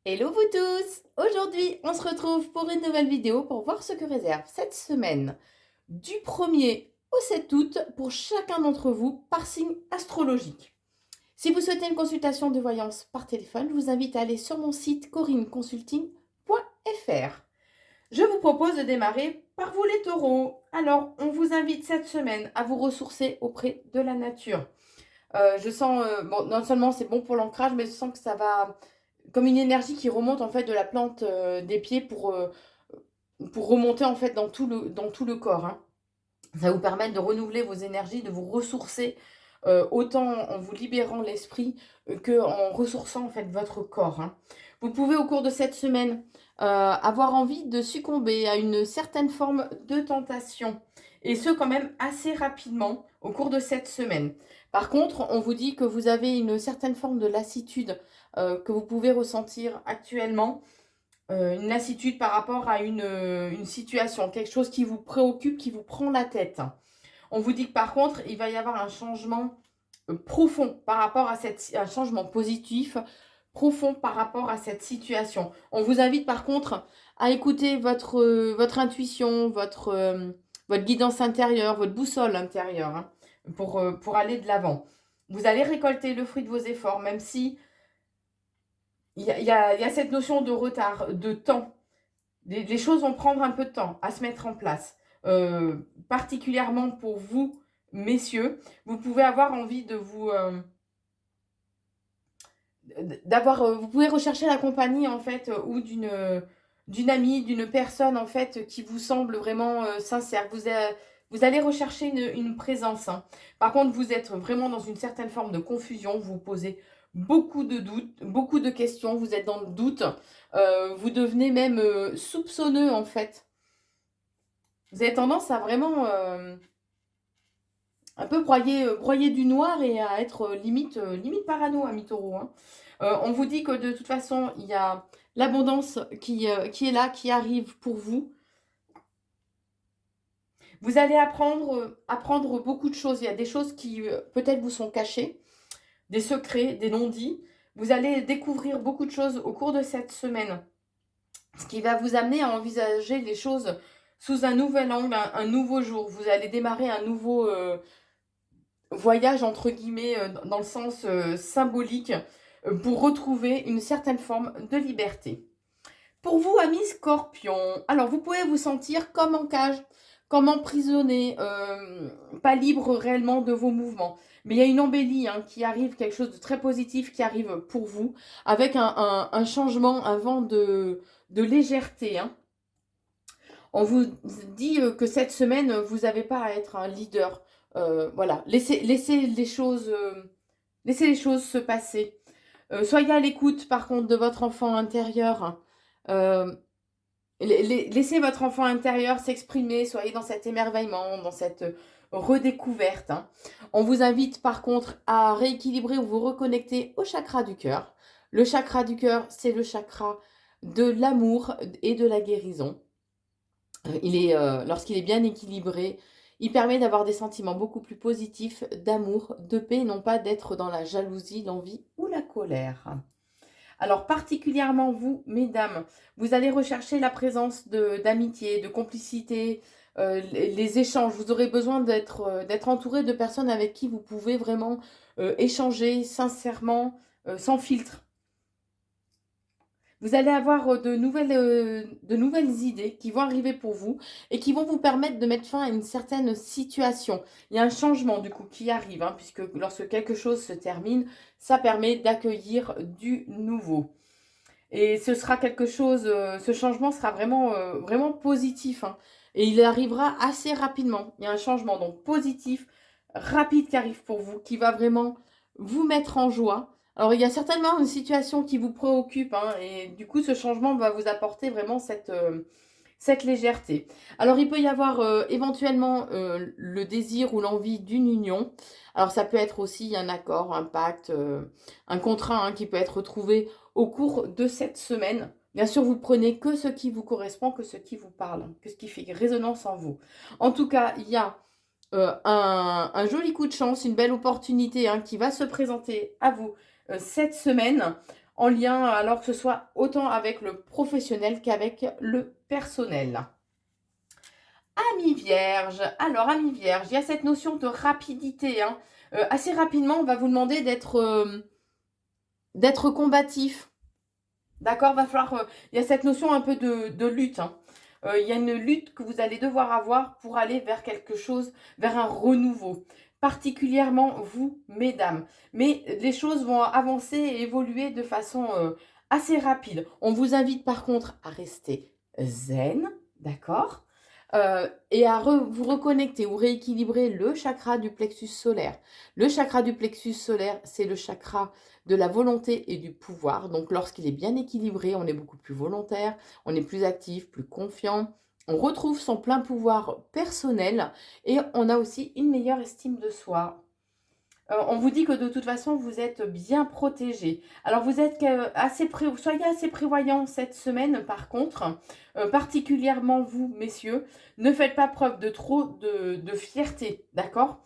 Hello vous tous! Aujourd'hui, on se retrouve pour une nouvelle vidéo pour voir ce que réserve cette semaine du 1er au 7 août pour chacun d'entre vous par signe astrologique. Si vous souhaitez une consultation de voyance par téléphone, je vous invite à aller sur mon site corineconsulting.fr. Je vous propose de démarrer par vous les taureaux. Alors, on vous invite cette semaine à vous ressourcer auprès de la nature. Je sens, bon, non seulement c'est bon pour l'ancrage, mais je sens que ça va comme une énergie qui remonte en fait de la plante des pieds pour remonter en fait dans tout le corps. Hein. Ça va vous permettre de renouveler vos énergies, de vous ressourcer autant en vous libérant l'esprit qu'en ressourçant en fait votre corps. Hein. Vous pouvez au cours de cette semaine avoir envie de succomber à une certaine forme de tentation. Et ce quand même assez rapidement au cours de cette semaine. Par contre, on vous dit que vous avez une certaine forme de lassitude que vous pouvez ressentir actuellement. Une lassitude par rapport à une situation, quelque chose qui vous préoccupe, qui vous prend la tête. On vous dit que par contre, il va y avoir un changement profond par rapport à un changement positif profond par rapport à cette situation. On vous invite par contre à écouter votre intuition, votre guidance intérieure, votre boussole intérieure hein, pour aller de l'avant. Vous allez récolter le fruit de vos efforts, même si il y a cette notion de retard, de temps. Les choses vont prendre un peu de temps à se mettre en place. Particulièrement pour vous, messieurs, vous pouvez avoir envie de vous... vous pouvez rechercher la compagnie, en fait, ou d'une amie, d'une personne, en fait, qui vous semble vraiment sincère. Vous allez rechercher une présence. Hein. Par contre, vous êtes vraiment dans une certaine forme de confusion. Vous vous posez beaucoup de doutes, beaucoup de questions. Vous êtes dans le doute. Vous devenez même soupçonneux, en fait. Vous avez tendance à vraiment un peu broyer du noir et à être limite parano, à mi-taureau. Hein. On vous dit que de toute façon, il y a l'abondance qui est là, qui arrive pour vous. Vous allez apprendre beaucoup de choses. Il y a des choses qui peut-être vous sont cachées, des secrets, des non-dits. Vous allez découvrir beaucoup de choses au cours de cette semaine, ce qui va vous amener à envisager les choses sous un nouvel angle, un nouveau jour. Vous allez démarrer un nouveau voyage, entre guillemets, dans le sens symbolique, pour retrouver une certaine forme de liberté. Pour vous, amis scorpions, alors vous pouvez vous sentir comme en cage, comme emprisonné, pas libre réellement de vos mouvements. Mais il y a une embellie hein, qui arrive, quelque chose de très positif qui arrive pour vous, avec un changement, un vent de légèreté. Hein. On vous dit que cette semaine, vous n'avez pas à être un leader. Voilà, laissez les choses se passer. Soyez à l'écoute, par contre, de votre enfant intérieur. Euh, Laissez votre enfant intérieur s'exprimer, soyez dans cet émerveillement, dans cette redécouverte. Hein. On vous invite par contre à rééquilibrer ou vous reconnecter au chakra du cœur. Le chakra du cœur, c'est le chakra de l'amour et de la guérison. Lorsqu'il est bien équilibré, il permet d'avoir des sentiments beaucoup plus positifs, d'amour, de paix, non pas d'être dans la jalousie, l'envie ou la colère. Alors particulièrement vous, mesdames, vous allez rechercher la présence d'amitié, de complicité, les échanges. Vous aurez besoin d'être entouré de personnes avec qui vous pouvez vraiment échanger sincèrement, sans filtre. Vous allez avoir de nouvelles idées qui vont arriver pour vous et qui vont vous permettre de mettre fin à une certaine situation. Il y a un changement du coup qui arrive, hein, puisque lorsque quelque chose se termine, ça permet d'accueillir du nouveau. Et ce sera quelque chose, ce changement sera vraiment positif. Hein, et il arrivera assez rapidement. Il y a un changement donc positif, rapide qui arrive pour vous, qui va vraiment vous mettre en joie. Alors, il y a certainement une situation qui vous préoccupe, hein, et du coup, ce changement va vous apporter vraiment cette légèreté. Alors, il peut y avoir éventuellement le désir ou l'envie d'une union. Alors, ça peut être aussi un accord, un pacte, un contrat hein, qui peut être trouvé au cours de cette semaine. Bien sûr, vous prenez que ce qui vous correspond, que ce qui vous parle, que ce qui fait résonance en vous. En tout cas, il y a un joli coup de chance, une belle opportunité hein, qui va se présenter à vous cette semaine. en lien, alors que ce soit autant avec le professionnel qu'avec le personnel. Amis vierge, alors amis vierge, il y a cette notion de rapidité, hein. Assez rapidement, on va vous demander d'être combatif. D'accord? Va falloir, il y a cette notion un peu de lutte, hein. Il y a une lutte que vous allez devoir avoir pour aller vers quelque chose, vers un renouveau. Particulièrement vous, mesdames. Mais les choses vont avancer et évoluer de façon assez rapide. On vous invite par contre à rester zen, d'accord? Et à vous reconnecter ou rééquilibrer le chakra du plexus solaire. Le chakra du plexus solaire, c'est le chakra de la volonté et du pouvoir. Donc lorsqu'il est bien équilibré, on est beaucoup plus volontaire, on est plus actif, plus confiant. On retrouve son plein pouvoir personnel et on a aussi une meilleure estime de soi. On vous dit que de toute façon, vous êtes bien protégé. Alors, vous êtes soyez assez prévoyants cette semaine, par contre, particulièrement vous, messieurs, ne faites pas preuve de trop de fierté, d'accord?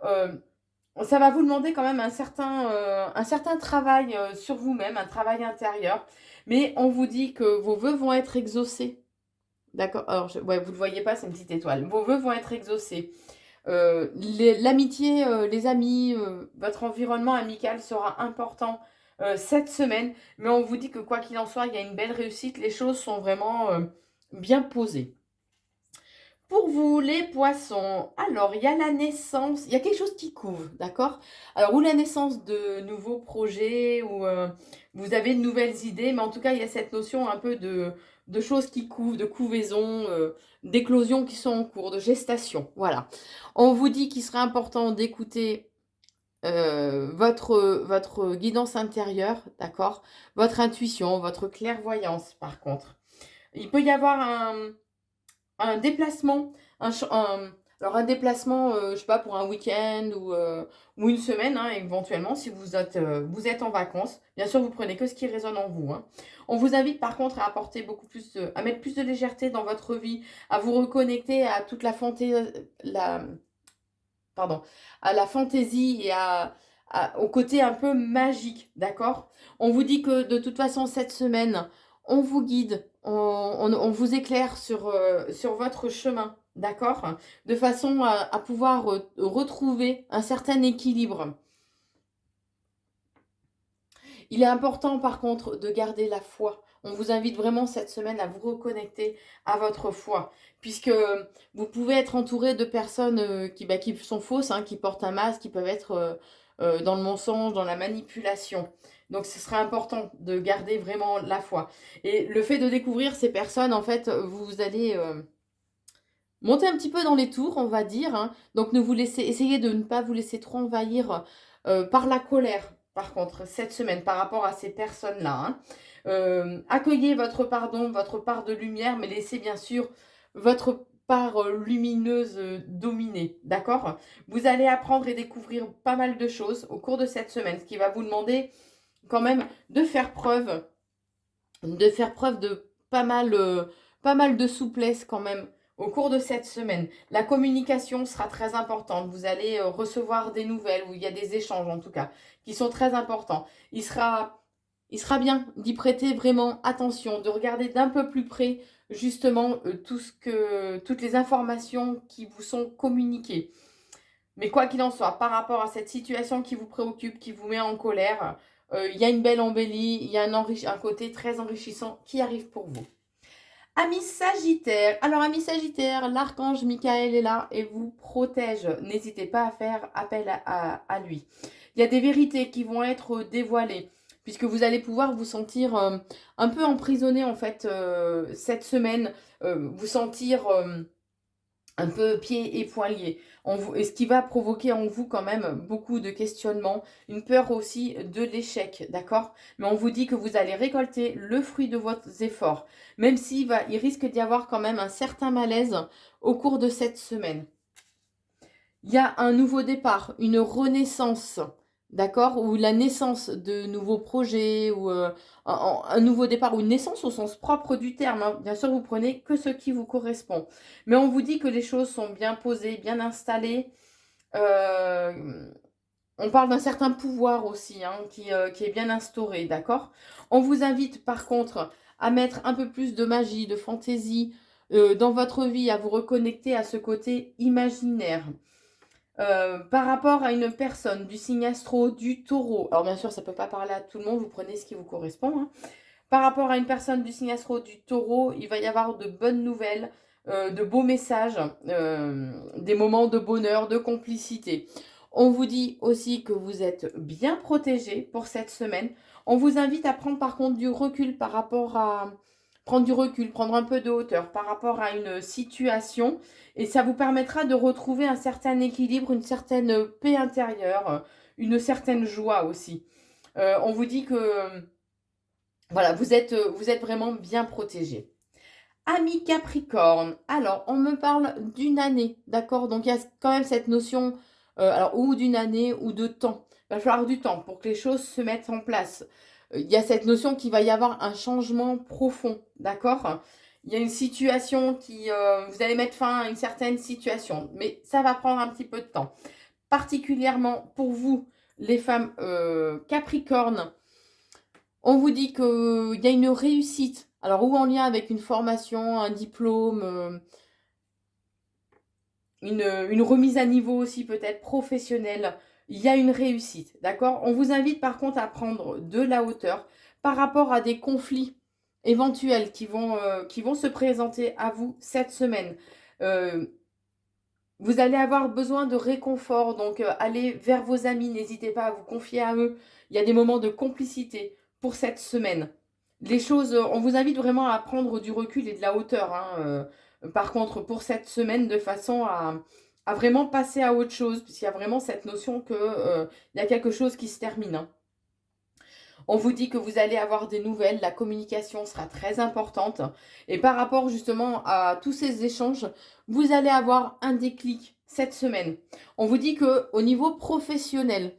Ça va vous demander quand même un certain travail sur vous-même, un travail intérieur, mais on vous dit que vos vœux vont être exaucés, d'accord? Alors, ouais, vous ne le voyez pas, c'est une petite étoile. Vos vœux vont être exaucés. L'amitié, les amis, votre environnement amical sera important cette semaine. Mais on vous dit que quoi qu'il en soit, il y a une belle réussite. Les choses sont vraiment bien posées. Pour vous, les poissons, alors il y a la naissance, il y a quelque chose qui couve, d'accord? Alors, ou la naissance de nouveaux projets, ou vous avez de nouvelles idées, mais en tout cas, il y a cette notion un peu de choses qui couvent, de couvaison, d'éclosions qui sont en cours, de gestation, voilà. On vous dit qu'il serait important d'écouter votre guidance intérieure, d'accord? Votre intuition, votre clairvoyance, par contre. Il peut y avoir un déplacement, alors un déplacement, je sais pas, pour un week-end ou une semaine, hein, éventuellement, si vous êtes en vacances. Bien sûr, vous prenez que ce qui résonne en vous, hein. On vous invite par contre à apporter à mettre plus de légèreté dans votre vie, à vous reconnecter à toute la à la fantaisie et au côté un peu magique, d'accord? On vous dit que de toute façon, cette semaine, on vous guide, on vous éclaire sur votre chemin, d'accord? De façon à pouvoir retrouver un certain équilibre. Il est important par contre de garder la foi. On vous invite vraiment cette semaine à vous reconnecter à votre foi, puisque vous pouvez être entouré de personnes qui sont fausses, hein, qui portent un masque, qui peuvent être dans le mensonge, dans la manipulation. Donc ce sera important de garder vraiment la foi. Et le fait de découvrir ces personnes, en fait, vous allez monter un petit peu dans les tours, on va dire, hein. Donc essayez de ne pas vous laisser trop envahir par la colère, par contre, cette semaine, par rapport à ces personnes-là, hein. Accueillez votre pardon, votre part de lumière, mais laissez bien sûr votre part lumineuse dominer, d'accord? Vous allez apprendre et découvrir pas mal de choses au cours de cette semaine, ce qui va vous demander quand même de faire preuve de pas mal de souplesse quand même au cours de cette semaine. La communication sera très importante. Vous allez recevoir des nouvelles, ou il y a des échanges en tout cas, qui sont très importants. Il sera bien d'y prêter vraiment attention, de regarder d'un peu plus près justement toutes les informations qui vous sont communiquées. Mais quoi qu'il en soit, par rapport à cette situation qui vous préoccupe, qui vous met en colère, il y a une belle embellie, il y a un côté très enrichissant qui arrive pour vous. Amis Sagittaire. Alors, amis Sagittaire, l'archange Michael est là et vous protège. N'hésitez pas à faire appel à lui. Il y a des vérités qui vont être dévoilées, puisque vous allez pouvoir vous sentir un peu emprisonné en fait cette semaine, vous sentir un peu pieds et poings liés. Et ce qui va provoquer en vous quand même beaucoup de questionnements, une peur aussi de l'échec, d'accord? Mais on vous dit que vous allez récolter le fruit de vos efforts, même il risque d'y avoir quand même un certain malaise au cours de cette semaine. Il y a un nouveau départ, une renaissance, d'accord? Ou la naissance de nouveaux projets, ou un nouveau départ, ou une naissance au sens propre du terme, hein. Bien sûr, vous prenez que ce qui vous correspond. Mais on vous dit que les choses sont bien posées, bien installées. on parle d'un certain pouvoir aussi, hein, qui est bien instauré, d'accord? On vous invite par contre à mettre un peu plus de magie, de fantaisie dans votre vie, à vous reconnecter à ce côté imaginaire. Par rapport à une personne du signe astro du taureau, alors bien sûr ça ne peut pas parler à tout le monde, vous prenez ce qui vous correspond, hein. Par rapport à une personne du signe astro du taureau, il va y avoir de bonnes nouvelles, de beaux messages, des moments de bonheur, de complicité. On vous dit aussi que vous êtes bien protégé pour cette semaine. On vous invite à prendre par contre du recul par rapport à... Prendre du recul, prendre un peu de hauteur par rapport à une situation. Et ça vous permettra de retrouver un certain équilibre, une certaine paix intérieure, une certaine joie aussi. On vous dit que voilà, vous êtes vraiment bien protégé. Ami Capricorne, alors on me parle d'une année, d'accord? Donc il y a quand même cette notion, alors ou d'une année ou de temps. Il va falloir du temps pour que les choses se mettent en place. Il y a cette notion qu'il va y avoir un changement profond, d'accord? Il y a une situation qui, vous allez mettre fin à une certaine situation, mais ça va prendre un petit peu de temps. Particulièrement pour vous, les femmes Capricorne, on vous dit qu'il y a une réussite, alors ou en lien avec une formation, un diplôme, une remise à niveau aussi peut-être professionnelle, il y a une réussite, d'accord? On vous invite par contre à prendre de la hauteur par rapport à des conflits éventuels qui vont se présenter à vous cette semaine. Vous allez avoir besoin de réconfort, donc allez vers vos amis, n'hésitez pas à vous confier à eux. Il y a des moments de complicité pour cette semaine. Les choses, on vous invite vraiment à prendre du recul et de la hauteur, hein, par contre, pour cette semaine, de façon à vraiment passer à autre chose, puisqu'il y a vraiment cette notion qu'il y a quelque chose qui se termine, hein. On vous dit que vous allez avoir des nouvelles, la communication sera très importante. Et par rapport justement à tous ces échanges, vous allez avoir un déclic cette semaine. On vous dit qu'au niveau professionnel,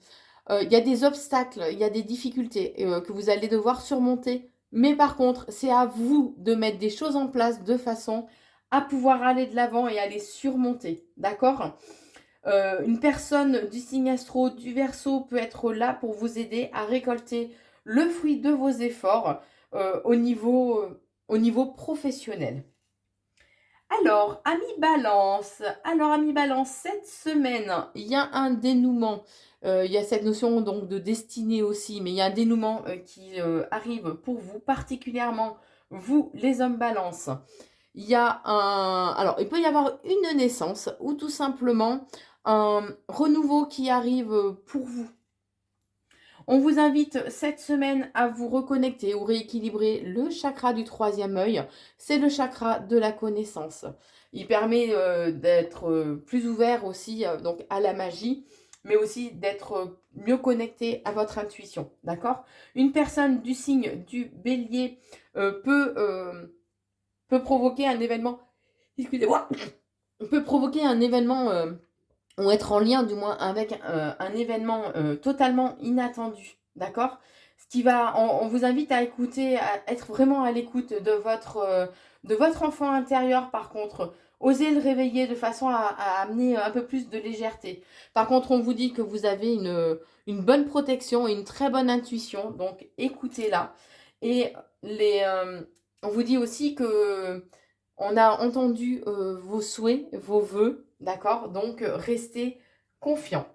il y a des obstacles, il y a des difficultés que vous allez devoir surmonter. Mais par contre, c'est à vous de mettre des choses en place de façon à pouvoir aller de l'avant et à les surmonter. D'accord? Une personne du signe astro du Verseau peut être là pour vous aider à récolter le fruit de vos efforts au niveau professionnel. Alors, ami Balance, cette semaine, il y a un dénouement. Il y a cette notion donc de destinée aussi, mais il y a un dénouement qui arrive pour vous, particulièrement vous, les hommes Balance. Il y a alors, il peut y avoir une naissance ou tout simplement un renouveau qui arrive pour vous. On vous invite cette semaine à vous reconnecter ou rééquilibrer le chakra du troisième œil. C'est le chakra de la connaissance. Il permet d'être plus ouvert aussi donc à la magie, mais aussi d'être mieux connecté à votre intuition. D'accord? Une personne du signe du bélier peut provoquer un événement. Excusez-moi. Peut provoquer un événement ou être en lien du moins avec un événement totalement inattendu, d'accord? Ce qui va, on vous invite à écouter, à être vraiment à l'écoute de votre enfant intérieur. Par contre, osez le réveiller de façon à amener un peu plus de légèreté. Par contre, on vous dit que vous avez une bonne protection et une très bonne intuition, donc écoutez-la. Et on vous dit aussi que on a entendu vos souhaits, vos vœux, d'accord? Donc, restez confiants.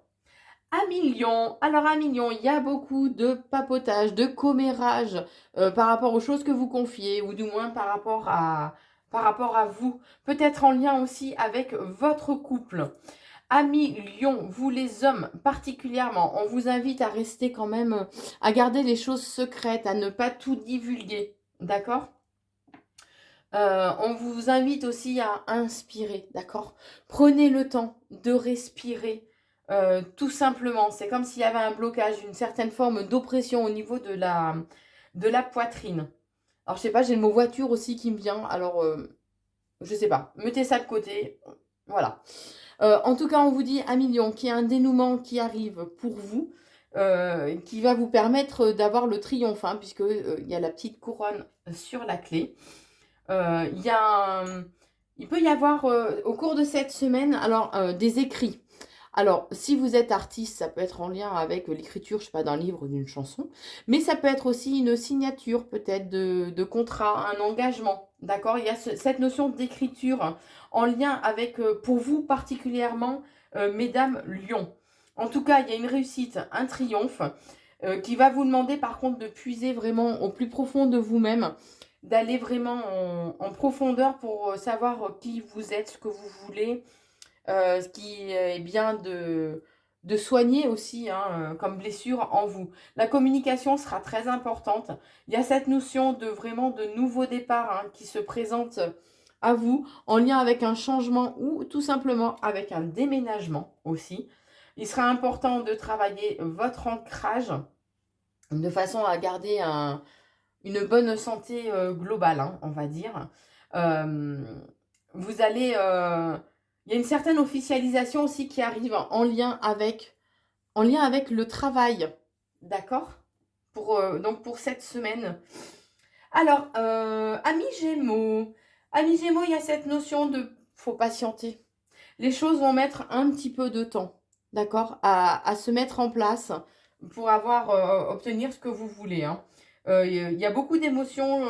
Ami Lion, alors Ami Lion, il y a beaucoup de papotage, de commérage par rapport aux choses que vous confiez, ou du moins par rapport à vous. Peut-être en lien aussi avec votre couple. Ami Lion, vous les hommes particulièrement, on vous invite à rester quand même, à garder les choses secrètes, à ne pas tout divulguer, d'accord? On vous invite aussi à inspirer, d'accord? Prenez le temps de respirer, tout simplement. C'est comme s'il y avait un blocage, une certaine forme d'oppression au niveau de la poitrine. Alors, je sais pas, j'ai le mot voiture aussi qui me vient. Alors, je sais pas. Mettez ça de côté. Voilà. En tout cas, on vous dit, ami Lion, qu'il y a un dénouement qui arrive pour vous, qui va vous permettre d'avoir le triomphe, hein, puisque il y a la petite couronne sur la clé. Il peut y avoir au cours de cette semaine alors des écrits. Alors, si vous êtes artiste, ça peut être en lien avec l'écriture, je sais pas, d'un livre ou d'une chanson, mais ça peut être aussi une signature peut-être de contrat, un engagement, d'accord? Il y a cette notion d'écriture en lien avec, pour vous particulièrement, mesdames Lion. En tout cas, il y a une réussite, un triomphe, qui va vous demander par contre de puiser vraiment au plus profond de vous-même, d'aller vraiment en profondeur pour savoir qui vous êtes, ce que vous voulez, ce qui est bien de soigner aussi hein, comme blessure en vous. La communication sera très importante. Il y a cette notion de vraiment de nouveau départ hein, qui se présente à vous en lien avec un changement ou tout simplement avec un déménagement aussi. Il sera important de travailler votre ancrage de façon à garder une bonne santé globale, hein, on va dire. Euh, vous allez... il y a une certaine officialisation aussi qui arrive en lien avec le travail. D'accord donc pour cette semaine. Alors, amis Gémeaux. Amis Gémeaux, il y a cette notion de... faut patienter. Les choses vont mettre un petit peu de temps, d'accord, à se mettre en place pour obtenir ce que vous voulez. Hein. Il y a beaucoup d'émotions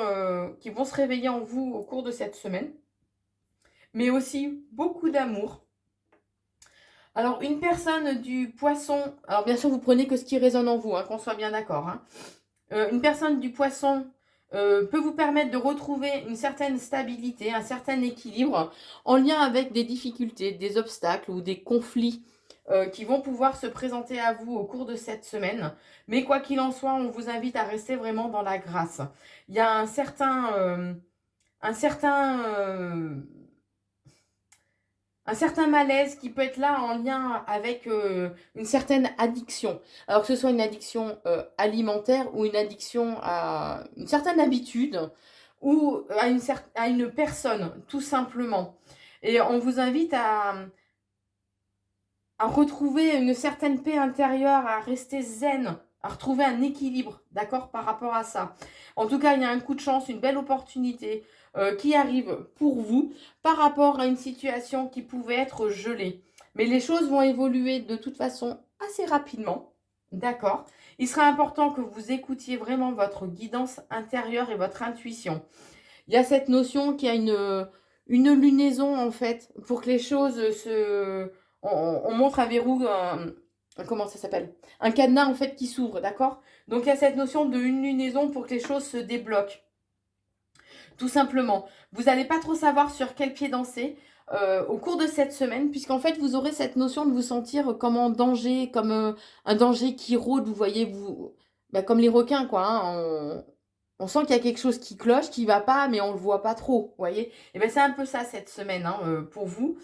qui vont se réveiller en vous au cours de cette semaine, mais aussi beaucoup d'amour. Alors, une personne du poisson, alors bien sûr, vous prenez que ce qui résonne en vous, hein, qu'on soit bien d'accord. Hein. Une personne du poisson peut vous permettre de retrouver une certaine stabilité, un certain équilibre en lien avec des difficultés, des obstacles ou des conflits qui vont pouvoir se présenter à vous au cours de cette semaine. Mais quoi qu'il en soit, on vous invite à rester vraiment dans la grâce. Il y a un certain malaise qui peut être là en lien avec une certaine addiction. Alors que ce soit une addiction alimentaire ou une addiction à une certaine habitude ou à une personne, tout simplement. Et on vous invite à retrouver une certaine paix intérieure, à rester zen, à retrouver un équilibre, d'accord, par rapport à ça. En tout cas, il y a un coup de chance, une belle opportunité qui arrive pour vous par rapport à une situation qui pouvait être gelée. Mais les choses vont évoluer de toute façon assez rapidement, d'accord. Il sera important que vous écoutiez vraiment votre guidance intérieure et votre intuition. Il y a cette notion qu'il y a une lunaison, en fait, pour que les choses se... On montre un verrou, comment ça s'appelle? Un cadenas, en fait, qui s'ouvre, d'accord? Donc, il y a cette notion de une lunaison pour que les choses se débloquent. Tout simplement. Vous n'allez pas trop savoir sur quel pied danser au cours de cette semaine, puisqu'en fait, vous aurez cette notion de vous sentir comme en danger, comme un danger qui rôde, vous voyez, comme les requins, quoi. Hein, on sent qu'il y a quelque chose qui cloche, qui va pas, mais on le voit pas trop, vous voyez. Et bien c'est un peu ça cette semaine hein, pour vous.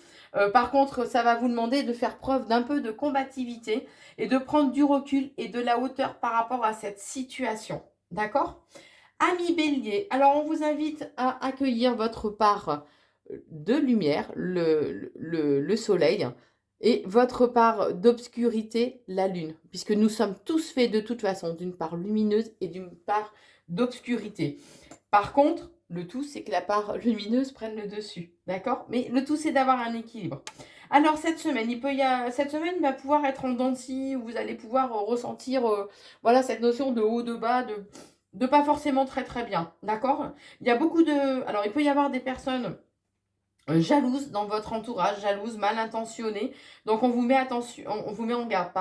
Par contre, ça va vous demander de faire preuve d'un peu de combativité et de prendre du recul et de la hauteur par rapport à cette situation. D'accord? Amis Bélier, alors on vous invite à accueillir votre part de lumière, le soleil, et votre part d'obscurité, la lune, puisque nous sommes tous faits de toute façon d'une part lumineuse et d'une part d'obscurité. Par contre, le tout, c'est que la part lumineuse prenne le dessus, d'accord? Mais le tout, c'est d'avoir un équilibre. Alors, cette semaine, cette semaine va pouvoir être en dents de scie, où vous allez pouvoir ressentir voilà, cette notion de haut, de bas, de pas forcément très très bien, d'accord? Il y a beaucoup de... Alors, il peut y avoir des personnes jalouses dans votre entourage, jalouses, mal intentionnées. Donc, on vous met attention, on vous met en garde,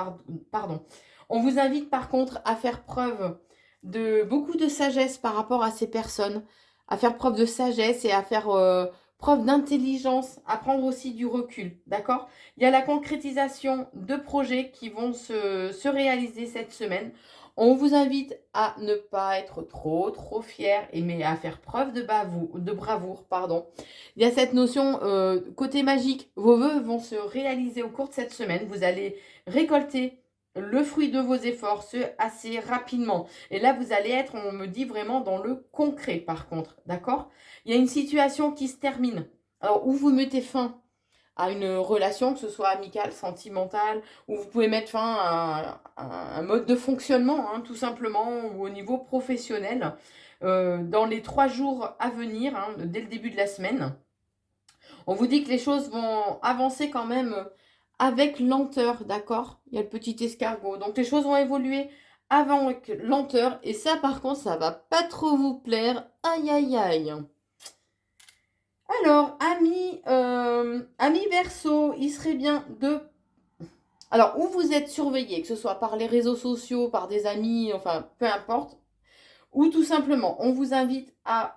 pardon. On vous invite par contre à faire preuve de beaucoup de sagesse par rapport à ces personnes, à faire preuve de sagesse et à faire preuve d'intelligence, à prendre aussi du recul, d'accord? Il y a la concrétisation de projets qui vont se réaliser cette semaine. On vous invite à ne pas être trop fier, mais à faire preuve de bravoure, pardon. Il y a cette notion côté magique. Vos vœux vont se réaliser au cours de cette semaine. Vous allez récolter le fruit de vos efforts assez rapidement. Et là, vous allez être, on me dit, vraiment dans le concret, par contre. D'accord? Il y a une situation qui se termine. Alors, où vous mettez fin à une relation, que ce soit amicale, sentimentale, où vous pouvez mettre fin à un mode de fonctionnement, hein, tout simplement, ou au niveau professionnel, dans les 3 jours à venir, hein, dès le début de la semaine. On vous dit que les choses vont avancer quand même avec lenteur, d'accord? Il y a le petit escargot. Donc les choses vont évoluer avec lenteur. Et ça, par contre, ça va pas trop vous plaire. Aïe, aïe, aïe. Alors, ami Verseau, il serait bien de... Alors, où vous êtes surveillé, que ce soit par les réseaux sociaux, par des amis, enfin, peu importe, ou tout simplement, on vous invite à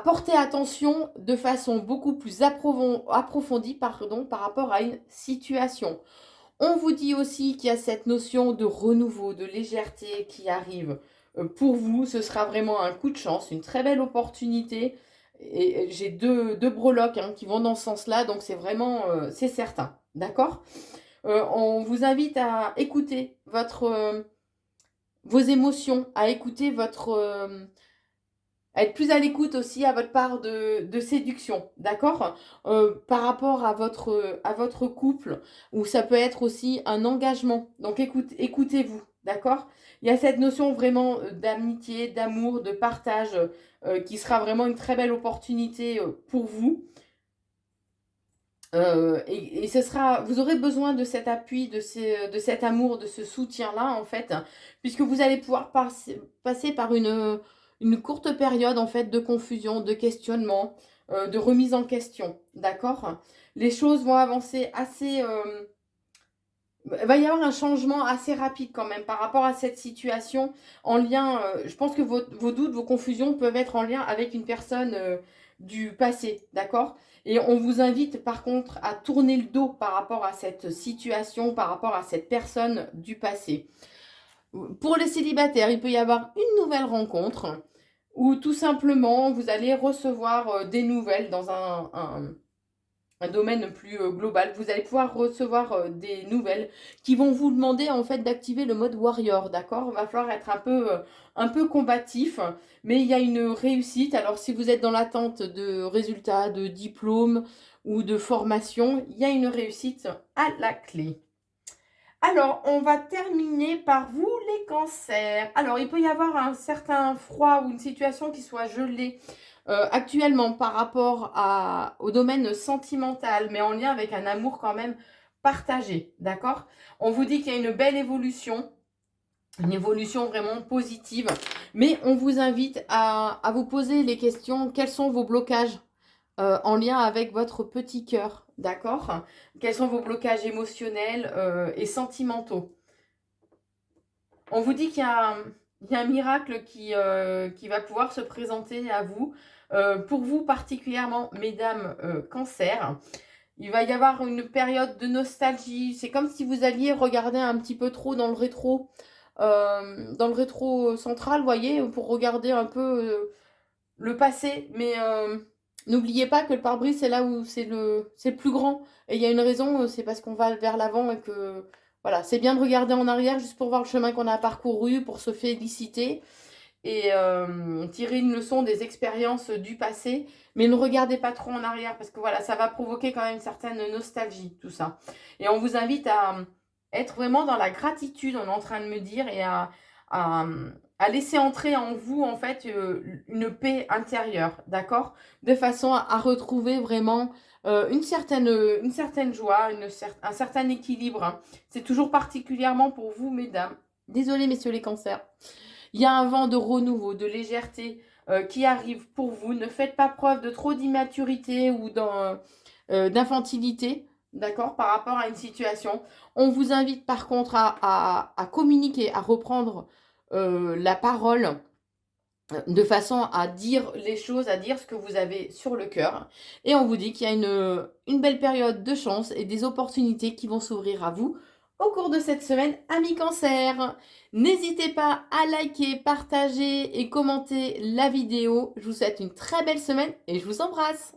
porter attention de façon beaucoup plus approfondie pardon, par rapport à une situation. On vous dit aussi qu'il y a cette notion de renouveau, de légèreté qui arrive. Pour vous, ce sera vraiment un coup de chance, une très belle opportunité. Et j'ai deux breloques hein, qui vont dans ce sens-là, donc c'est vraiment, c'est certain. D'accord. On vous invite à écouter vos émotions, à écouter à être plus à l'écoute aussi à votre part de séduction, d'accord. Par rapport à votre couple, ou ça peut être aussi un engagement. Donc écoutez-vous, d'accord. Il y a cette notion vraiment d'amitié, d'amour, de partage qui sera vraiment une très belle opportunité pour vous. Et ce sera, vous aurez besoin de cet appui, de cet amour, de ce soutien-là, en fait, puisque vous allez pouvoir passer par une courte période, en fait, de confusion, de questionnement, de remise en question, d'accord? Les choses vont avancer assez... il va y avoir un changement assez rapide quand même par rapport à cette situation en lien, je pense que vos doutes, vos confusions peuvent être en lien avec une personne du passé, d'accord? Et on vous invite par contre à tourner le dos par rapport à cette situation, par rapport à cette personne du passé. Pour les célibataires, il peut y avoir une nouvelle rencontre ou tout simplement vous allez recevoir des nouvelles dans un domaine plus global. Vous allez pouvoir recevoir des nouvelles qui vont vous demander en fait d'activer le mode warrior, d'accord? Il va falloir être un peu combatif, mais il y a une réussite. Alors si vous êtes dans l'attente de résultats, de diplômes ou de formation, il y a une réussite à la clé. Alors, on va terminer par vous, les cancers. Alors, il peut y avoir un certain froid ou une situation qui soit gelée actuellement par rapport au domaine sentimental, mais en lien avec un amour quand même partagé, d'accord? On vous dit qu'il y a une belle évolution, une évolution vraiment positive, mais on vous invite à vous poser les questions, quels sont vos blocages en lien avec votre petit cœur, d'accord? Quels sont vos blocages émotionnels et sentimentaux? On vous dit qu'il y a un miracle qui va pouvoir se présenter à vous. Pour vous particulièrement, mesdames cancer, il va y avoir une période de nostalgie. C'est comme si vous alliez regarder un petit peu trop dans le rétro central, vous voyez, pour regarder un peu le passé. Mais n'oubliez pas que le pare-brise, c'est là où c'est le plus grand. Et il y a une raison, c'est parce qu'on va vers l'avant et que voilà, c'est bien de regarder en arrière juste pour voir le chemin qu'on a parcouru, pour se féliciter et tirer une leçon des expériences du passé. Mais ne regardez pas trop en arrière parce que voilà, ça va provoquer quand même une certaine nostalgie, tout ça. Et on vous invite à être vraiment dans la gratitude, on est en train de me dire, et à, à laisser entrer en vous, en fait, une paix intérieure, d'accord? De façon à retrouver vraiment une certaine joie, un certain équilibre, hein. C'est toujours particulièrement pour vous, mesdames. Désolée, messieurs les cancers. Il y a un vent de renouveau, de légèreté qui arrive pour vous. Ne faites pas preuve de trop d'immaturité ou d'infantilité, d'accord, par rapport à une situation. On vous invite par contre à communiquer, à reprendre la parole de façon à dire les choses, à dire ce que vous avez sur le cœur. Et on vous dit qu'il y a une belle période de chance et des opportunités qui vont s'ouvrir à vous au cours de cette semaine, amis cancer. N'hésitez pas à liker, partager et commenter la vidéo. Je vous souhaite une très belle semaine et je vous embrasse.